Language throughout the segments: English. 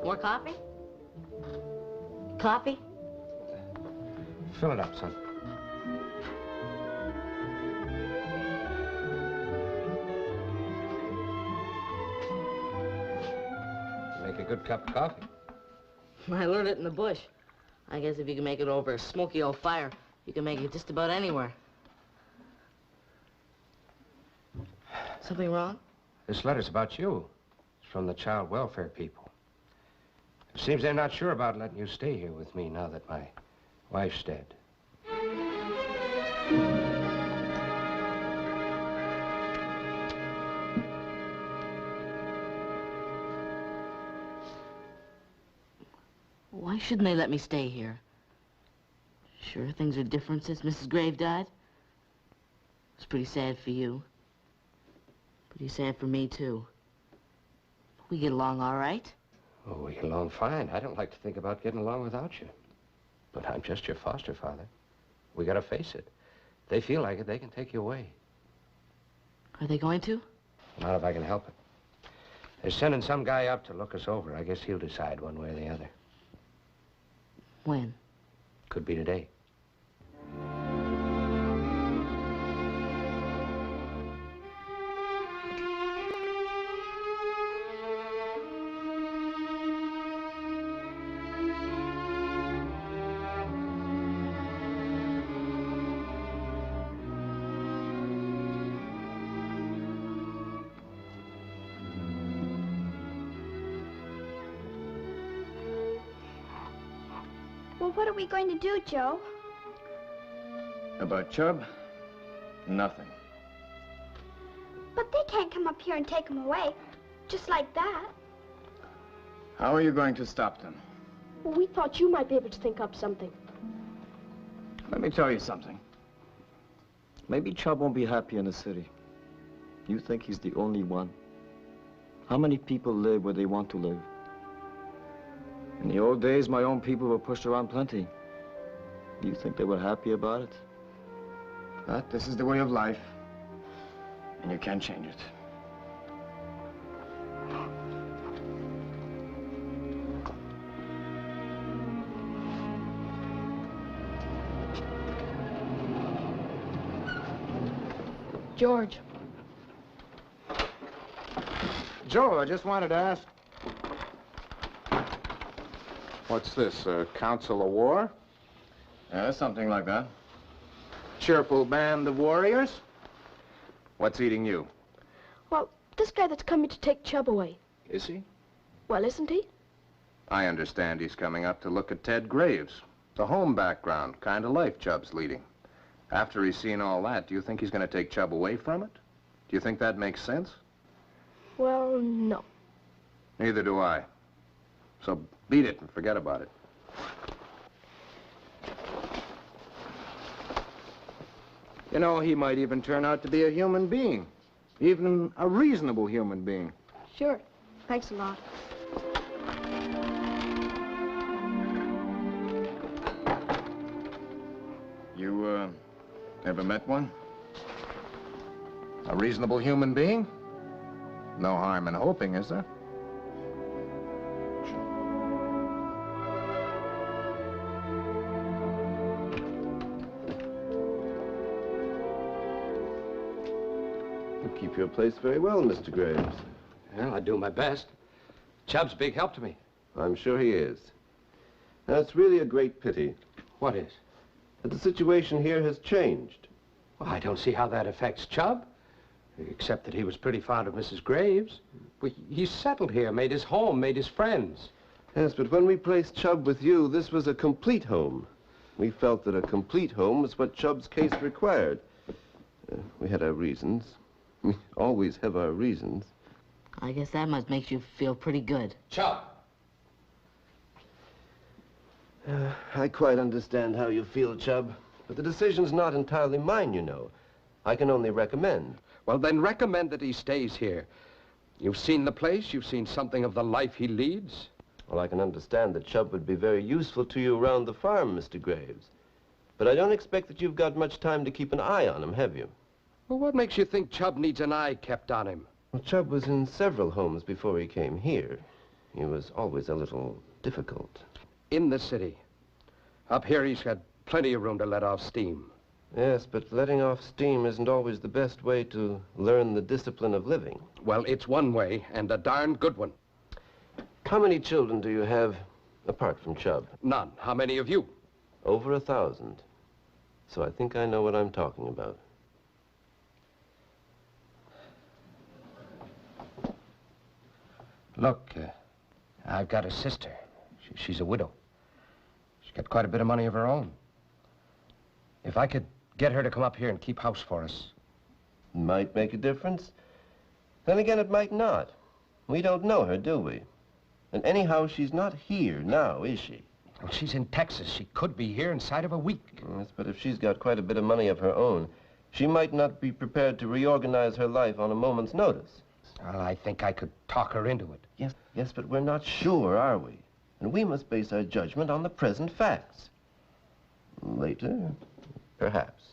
More coffee? Coffee? Fill it up, son. Make a good cup of coffee. I learned it in the bush. I guess if you can make it over a smoky old fire, you can make it just about anywhere. Something wrong? This letter's about you. It's from the child welfare people. It seems they're not sure about letting you stay here with me now that my wife's dead. Why shouldn't they let me stay here? Sure, things are different since Mrs. Grave died. It's pretty sad for you. Pretty sad for me, too. We get along all right. Oh, we get along fine. I don't like to think about getting along without you. But I'm just your foster father. We gotta face it. If they feel like it, they can take you away. Are they going to? Not if I can help it. They're sending some guy up to look us over. I guess he'll decide one way or the other. When? Could be today. Well, what are we going to do, Joe? About Chub? Nothing. But they can't come up here and take him away, just like that. How are you going to stop them? Well, we thought you might be able to think up something. Let me tell you something. Maybe Chub won't be happy in the city. You think he's the only one? How many people live where they want to live? In the old days, my own people were pushed around plenty. Do you think they were happy about it? But this is the way of life, and you can't change it. George. Joe, I just wanted to ask... What's this, a council of war? Yeah, something like that. Cheerful band of warriors? What's eating you? Well, this guy that's coming to take Chub away. Is he? Well, isn't he? I understand he's coming up to look at Ted Graves. The home background, kind of life Chub's leading. After he's seen all that, do you think he's going to take Chub away from it? Do you think that makes sense? Well, no. Neither do I. So beat it and forget about it. You know, he might even turn out to be a human being. Even a reasonable human being. Sure. Thanks a lot. You, ever met one? A reasonable human being? No harm in hoping, is there? Keep your place very well, Mr. Graves. Well, I do my best. Chub's a big help to me. I'm sure he is. Now, it's really a great pity What is? that the situation here has changed. Well, I don't see how that affects Chub, except that he was pretty fond of Mrs. Graves. Well, he's settled here, made his home, made his friends. Yes, but when we placed Chub with you, this was a complete home. We felt that a complete home was what Chub's case required. We had our reasons. We always have our reasons. I guess that must make you feel pretty good. Chub! I quite understand how you feel, Chub, but the decision's not entirely mine, you know. I can only recommend. Well, then recommend that he stays here. You've seen the place, you've seen something of the life he leads. Well, I can understand that Chub would be very useful to you around the farm, Mr. Graves. But I don't expect that you've got much time to keep an eye on him, have you? Well, what makes you think Chub needs an eye kept on him? Well, Chub was in several homes before he came here. He was always a little difficult. In the city. Up here, he's got plenty of room to let off steam. Yes, but letting off steam isn't always the best way to learn the discipline of living. Well, it's one way, and a darn good one. How many children do you have, apart from Chub? None. How many of you? Over 1,000. So I think I know what I'm talking about. Look, I've got a sister. She's a widow. She's got quite a bit of money of her own. If I could get her to come up here and keep house for us. Might make a difference. Then again, it might not. We don't know her, do we? And anyhow, she's not here now, is she? Well, she's in Texas. She could be here inside of a week. Yes, but if she's got quite a bit of money of her own, she might not be prepared to reorganize her life on a moment's notice. Well, I think I could talk her into it. Yes, but we're not sure, are we? And we must base our judgment on the present facts. Later, perhaps.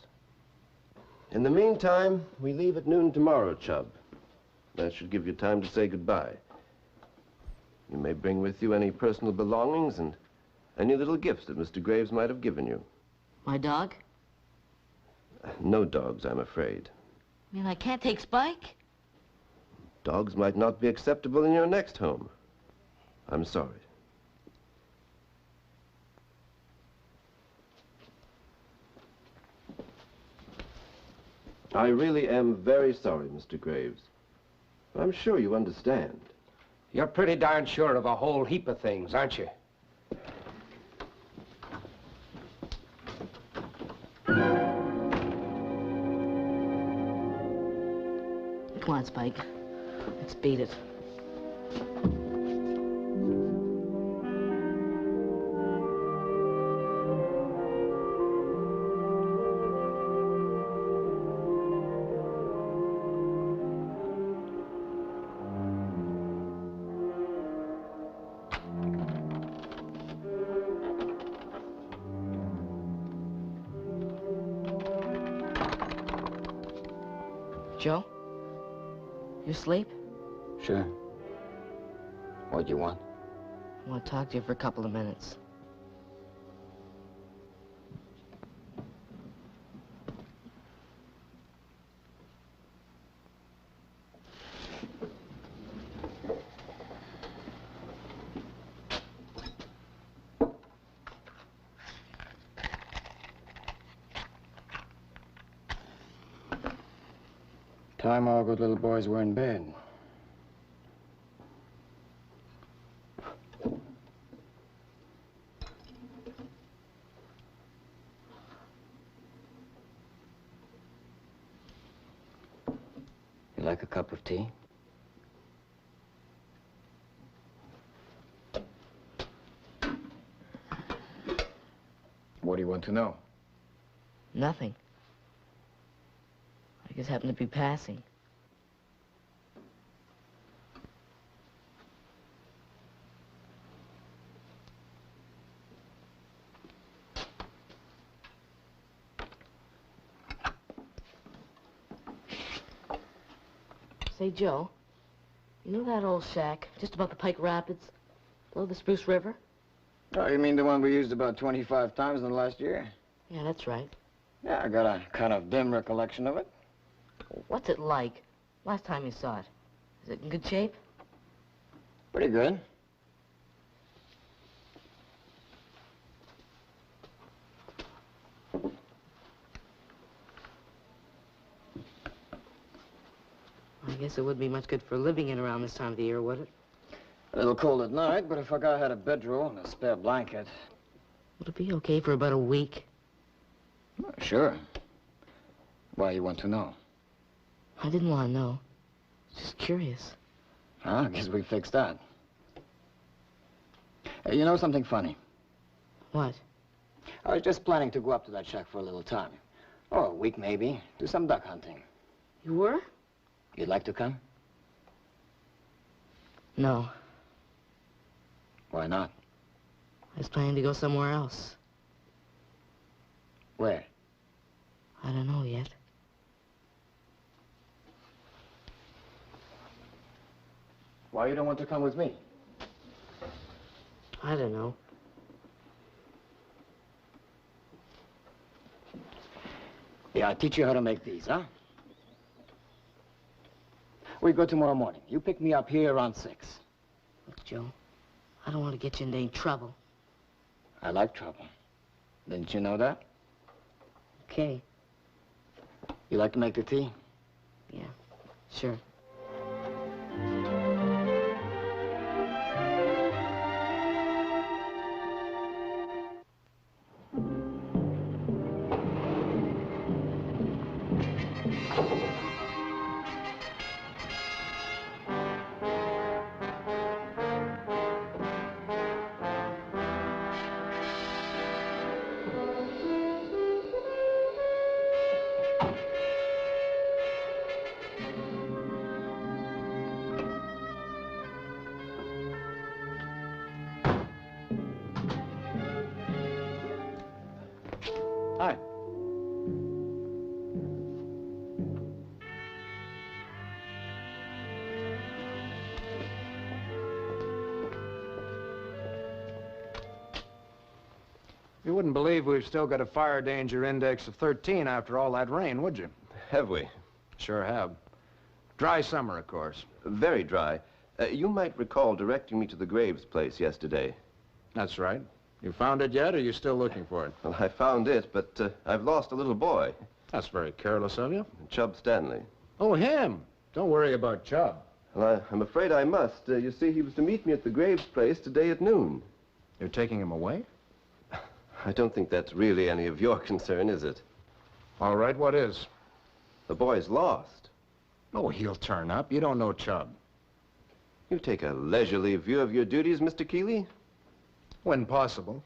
In the meantime, we leave at noon tomorrow, Chub. That should give you time to say goodbye. You may bring with you any personal belongings and any little gifts that Mr. Graves might have given you. My dog? No dogs, I'm afraid. You mean I can't take Spike? Dogs might not be acceptable in your next home. I'm sorry. I really am very sorry, Mr. Graves. But I'm sure you understand. You're pretty darn sure of a whole heap of things, aren't you? Come on, Spike. Let's beat it. Joe? You asleep? Sure. What do you want? I want to talk to you for a couple of minutes. Time all good little boys were in bed. You like a cup of tea? What do you want to know? Nothing. I just happened to be passing. Say, Joe, you know that old shack just above the Pike Rapids, below the Spruce River? Oh, you mean the one we used about 25 times in the last year? Yeah, that's right. Yeah, I got a kind of dim recollection of it. What's it like? Last time you saw it. Is it in good shape? Pretty good. I guess it wouldn't be much good for living in around this time of the year, would it? A little cold at night, but if a guy had a bedroll and a spare blanket... Would it be okay for about a week? Sure. Why, you want to know? I didn't want to know. Just curious. Huh? I guess we fixed that. Hey, you know something funny? What? I was just planning to go up to that shack for a little time. Oh, a week maybe. Do some duck hunting. You were? You'd like to come? No. Why not? I was planning to go somewhere else. Where? I don't know yet. Why you don't want to come with me? I don't know. Yeah, I'll teach you how to make these, huh? We go tomorrow morning. You pick me up here around 6. Look, Joe, I don't want to get you into any trouble. I like trouble. Didn't you know that? Okay. You like to make the tea? Yeah, sure. Hi. You wouldn't believe we've still got a fire danger index of 13 after all that rain, would you? Have we? Sure have. Dry summer, of course. Very dry. You might recall directing me to the Graves place yesterday. That's right. You found it yet, or are you still looking for it? Well, I found it, but I've lost a little boy. That's very careless of you. Chub Stanley. Oh, him. Don't worry about Chub. Well, I'm afraid I must. You see, he was to meet me at the Graves place today at noon. You're taking him away? I don't think that's really any of your concern, is it? All right, what is? The boy's lost. Oh, he'll turn up. You don't know Chub. You take a leisurely view of your duties, Mr. Keeley? When possible.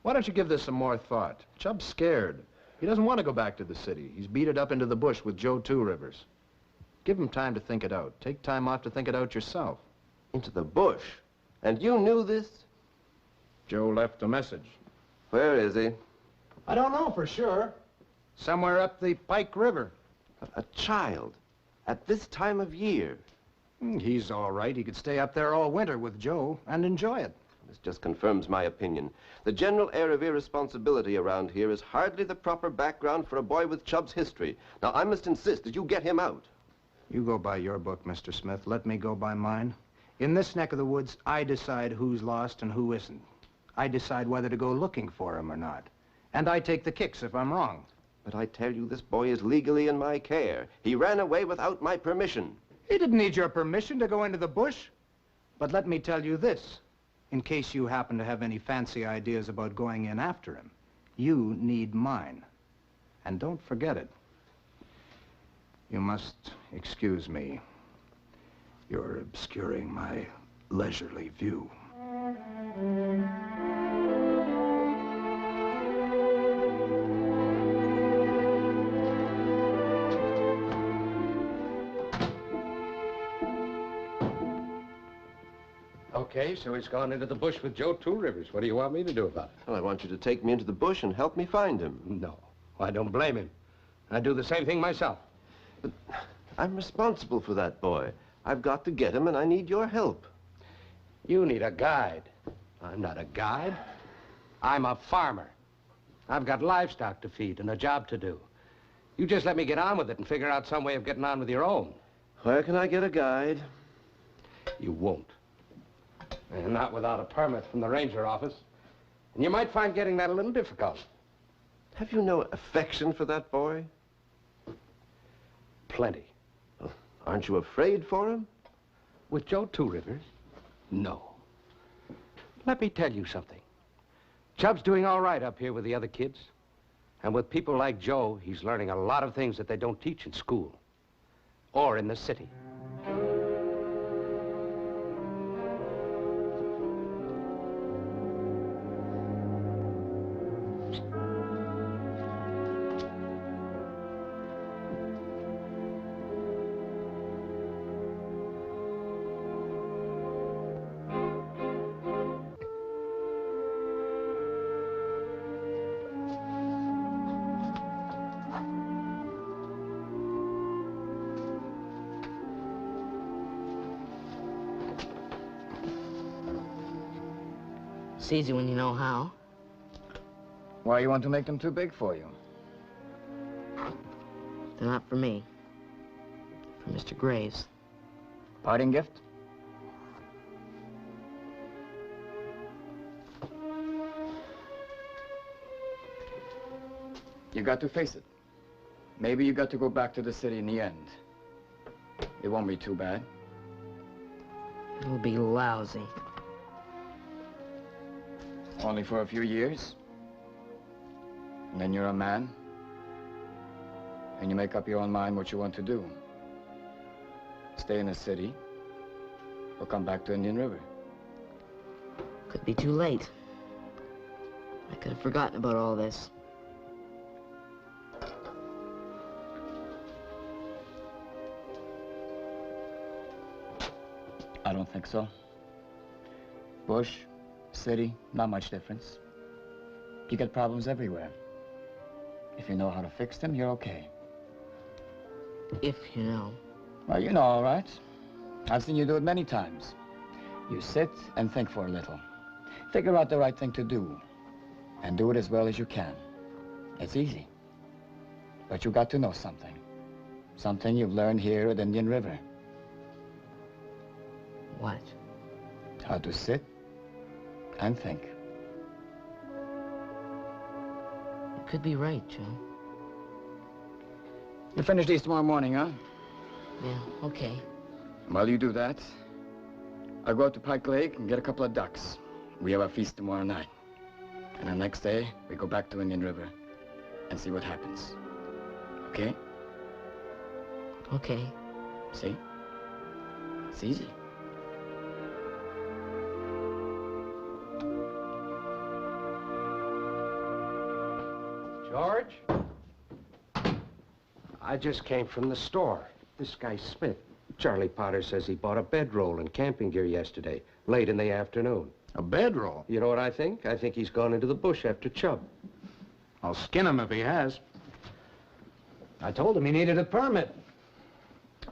Why don't you give this some more thought? Chub's scared. He doesn't want to go back to the city. He's beat it up into the bush with Joe Two Rivers. Give him time to think it out. Take time off to think it out yourself. Into the bush? And you knew this? Joe left a message. Where is he? I don't know for sure. Somewhere up the Pike River. A child. At this time of year. He's all right. He could stay up there all winter with Joe and enjoy it. This just confirms my opinion. The general air of irresponsibility around here is hardly the proper background for a boy with Chub's history. Now, I must insist that you get him out. You go by your book, Mr. Smith. Let me go by mine. In this neck of the woods, I decide who's lost and who isn't. I decide whether to go looking for him or not. And I take the kicks if I'm wrong. But I tell you, this boy is legally in my care. He ran away without my permission. He didn't need your permission to go into the bush. But let me tell you this, in case you happen to have any fancy ideas about going in after him. You need mine. And don't forget it. You must excuse me. You're obscuring my leisurely view. Okay, so he's gone into the bush with Joe Two Rivers. What do you want me to do about it? Well, I want you to take me into the bush and help me find him. No, I don't blame him. I'd do the same thing myself. But I'm responsible for that boy. I've got to get him, and I need your help. You need a guide. I'm not a guide. I'm a farmer. I've got livestock to feed and a job to do. You just let me get on with it and figure out some way of getting on with your own. Where can I get a guide? You won't. And not without a permit from the ranger office. And you might find getting that a little difficult. Have you no affection for that boy? Plenty. Well, aren't you afraid for him? With Joe Two Rivers? No. Let me tell you something. Chub's doing all right up here with the other kids. And with people like Joe, he's learning a lot of things that they don't teach in school. Or in the city. It's easy when you know how. Why you want to make them too big for you? They're not for me. For Mr. Graves. Parting gift? You got to face it. Maybe you got to go back to the city in the end. It won't be too bad. It'll be lousy. Only for a few years. And then you're a man. And you make up your own mind what you want to do. Stay in the city, or come back to Indian River. Could be too late. I could have forgotten about all this. I don't think so. Bush, city, not much difference. You get problems everywhere. If you know how to fix them, you're okay. If you know. Well, you know all right. I've seen you do it many times. You sit and think for a little. Figure out the right thing to do. And do it as well as you can. It's easy. But you got to know something. Something you've learned here at Indian River. What? How to sit and think. You could be right, Joe. You finish these tomorrow morning, huh? Yeah, okay. While you do that, I'll go out to Pike Lake and get a couple of ducks. We have a feast tomorrow night. And the next day, we go back to Indian River and see what happens. Okay? Okay. See? It's easy. George? I just came from the store. This guy Smith. Charlie Potter says he bought a bedroll and camping gear yesterday, late in the afternoon. A bedroll? You know what I think? I think he's gone into the bush after Chub. I'll skin him if he has. I told him he needed a permit.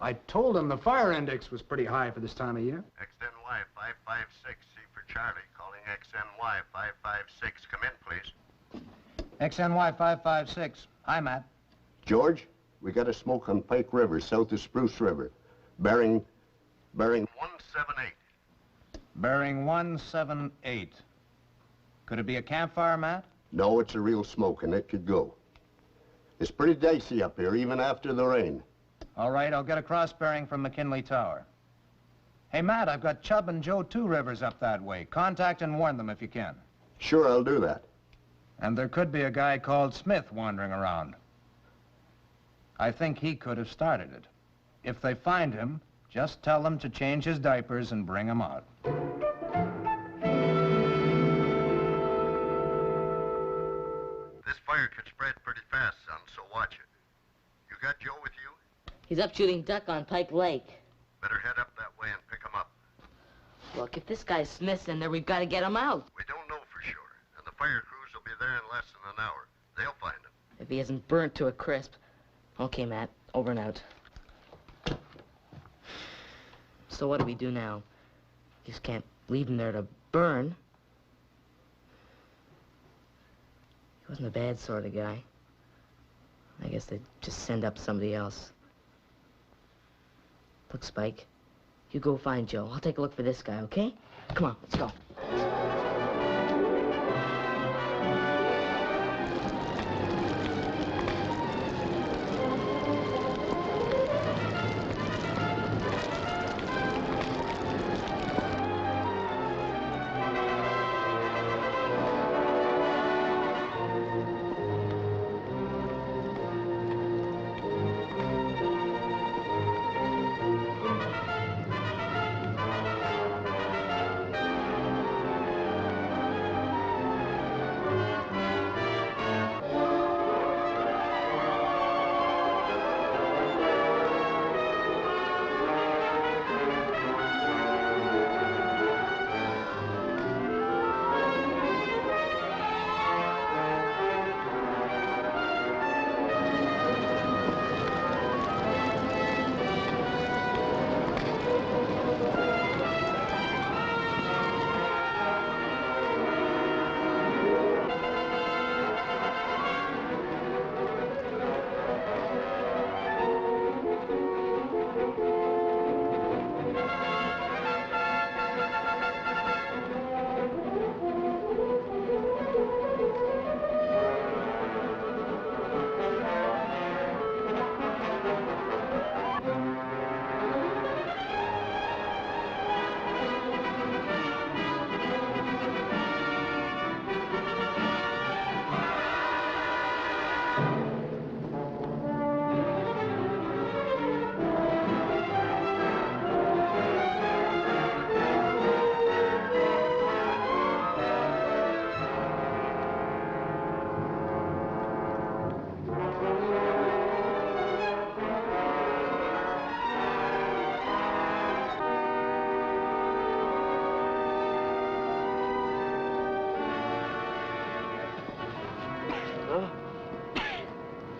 I told him the fire index was pretty high for this time of year. XNY 556, C for Charlie. Calling XNY 556. Come in, please. XNY 556. Hi, Matt. George, we got a smoke on Pike River, south of Spruce River. Bearing 178. Bearing 178. Could it be a campfire, Matt? No, it's a real smoke, and it could go. It's pretty dicey up here, even after the rain. All right, I'll get a cross bearing from McKinley Tower. Hey, Matt, I've got Chub and Joe 2 Rivers up that way. Contact and warn them if you can. Sure, I'll do that. And there could be a guy called Smith wandering around. I think he could have started it. If they find him, just tell them to change his diapers and bring him out. This fire could spread pretty fast, son, so watch it. You got Joe with you? He's up shooting duck on Pike Lake. Better head up that way and pick him up. Look, if this guy Smith's in there, we've got to get him out. We don't know for sure, and the fire crews will be there in less than an hour. They'll find him. If he isn't burnt to a crisp. Okay, Matt. Over and out. So what do we do now? Just can't leave him there to burn. He wasn't a bad sort of guy. I guess they'd just send up somebody else. Look, Spike, you go find Joe. I'll take a look for this guy, okay? Come on, let's go.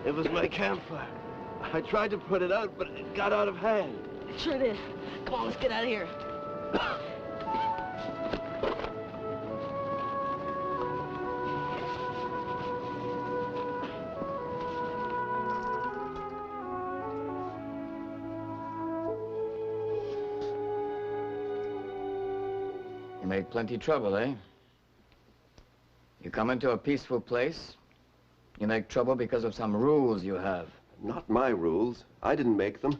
It was my campfire. I tried to put it out, but it got out of hand. It sure did. Come on, let's get out of here. You made plenty trouble, eh? You come into a peaceful place, you make trouble because of some rules you have. Not my rules. I didn't make them.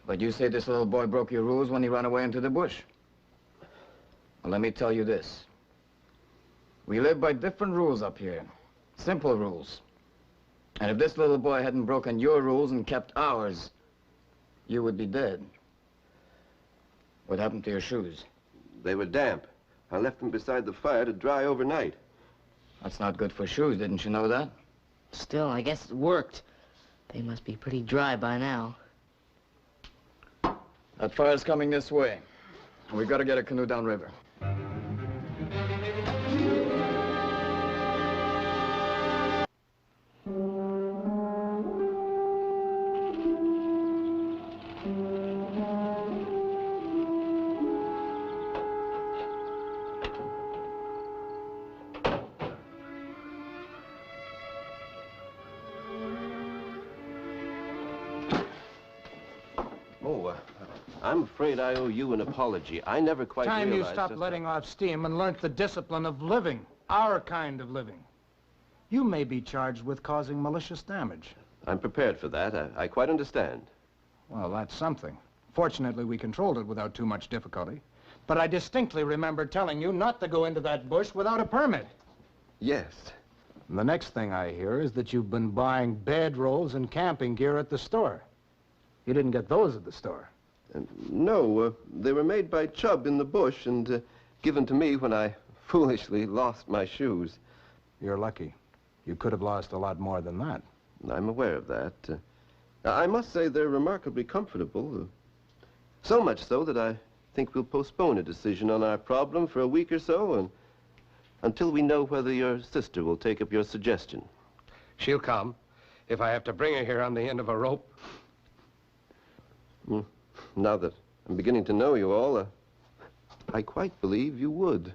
But you say this little boy broke your rules when he ran away into the bush. Well, let me tell you this. We live by different rules up here. Simple rules. And if this little boy hadn't broken your rules and kept ours, you would be dead. What happened to your shoes? They were damp. I left them beside the fire to dry overnight. That's not good for shoes, didn't you know that? Still, I guess it worked. They must be pretty dry by now. That fire's coming this way. We've got to get a canoe downriver. I'm afraid I owe you an apology. I never quite Time you realized stopped just letting off steam and learnt the discipline of living, our kind of living. You may be charged with causing malicious damage. I'm prepared for that. I quite understand. Well, that's something. Fortunately, we controlled it without too much difficulty. But I distinctly remember telling you not to go into that bush without a permit. Yes. And the next thing I hear is that you've been buying bedrolls and camping gear at the store. You didn't get those at the store. No, they were made by Chub in the bush and given to me when I foolishly lost my shoes. You're lucky. You could have lost a lot more than that. I'm aware of that. I must say they're remarkably comfortable. So much so that I think we'll postpone a decision on our problem for a week or so and until we know whether your sister will take up your suggestion. She'll come. If I have to bring her here on the end of a rope. Now that I'm beginning to know you all, I quite believe you would.